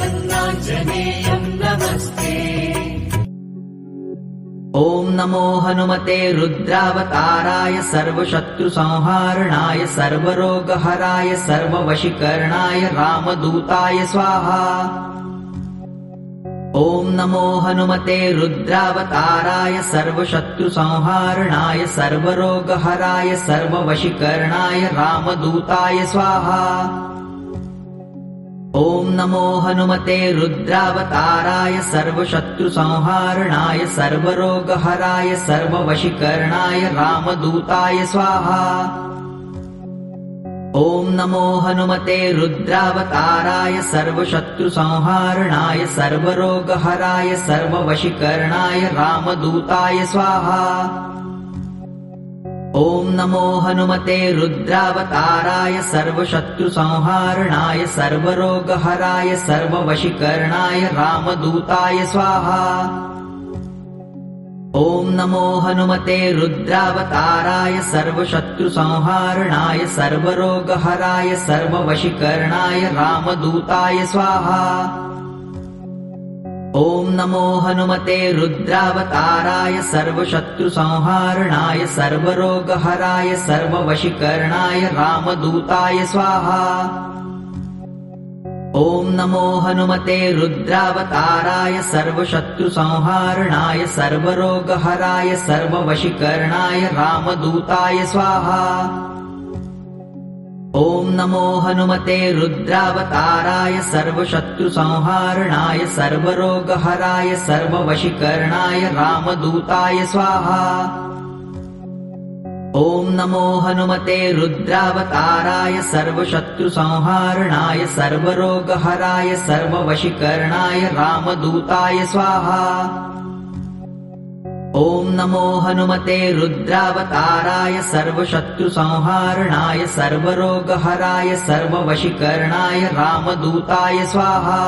प्रसन्नाञ्जनेयं नमस्ते। ॐ नमो हनुमते रुद्रावताराय सर्वशत्रुसंहारणाय सर्वरोगहराय सर्ववशीकरणाय रामदूताय स्वाहा। ॐ नमो हनुमते रुद्रावताराय सर्वशत्रुसंहारणाय सर्वरोगहराय सर्ववशीकरणाय रामदूताय स्वाहा। ॐ नमो हनुमते रुद्रावताराय सर्वशत्रुसंहारणाय सर्वरोगहराय सर्ववशीकरणाय रामदूताय स्वाहा। ॐ नमो हनुमते रुद्रावताराय सर्वशत्रुसंहारणाय सर्वरोगहराय सर्ववशीकरणाय रामदूताय स्वाहा। ॐ नमो हनुमते रुद्रावताराय सर्वशत्रुसंहारणाय सर्वरोगहराय सर्ववशीकरणाय रामदूताय स्वाहा। ॐ नमो हनुमते रुद्रावताराय सर्वशत्रुसंहारणाय सर्वरोगहराय सर्ववशीकरणाय रामदूताय स्वाहा। ॐ नमो हनुमते रुद्रावताराय सर्वशत्रुसंहारणाय सर्वरोगहराय सर्ववशीकरणाय रामदूताय स्वाहा। ॐ नमो हनुमते रुद्रावताराय सर्वशत्रुसंहारणाय सर्वरोगहराय सर्ववशीकरणाय रामदूताय स्वाहा। ॐ नमो हनुमते रुद्रावताराय सर्वशत्रुसंहारणाय सर्वरोगहराय सर्ववशीकरणाय रामदूताय स्वाहा। ॐ नमो हनुमते रुद्रावताराय सर्वशत्रुसंहारणाय सर्वरोगहराय सर्ववशीकरणाय रामदूताय स्वाहा। ॐ नमो हनुमते रुद्रावताराय सर्वशत्रुसंहारणाय सर्वरोगहराय सर्ववशीकरणाय रामदूताय स्वाहा।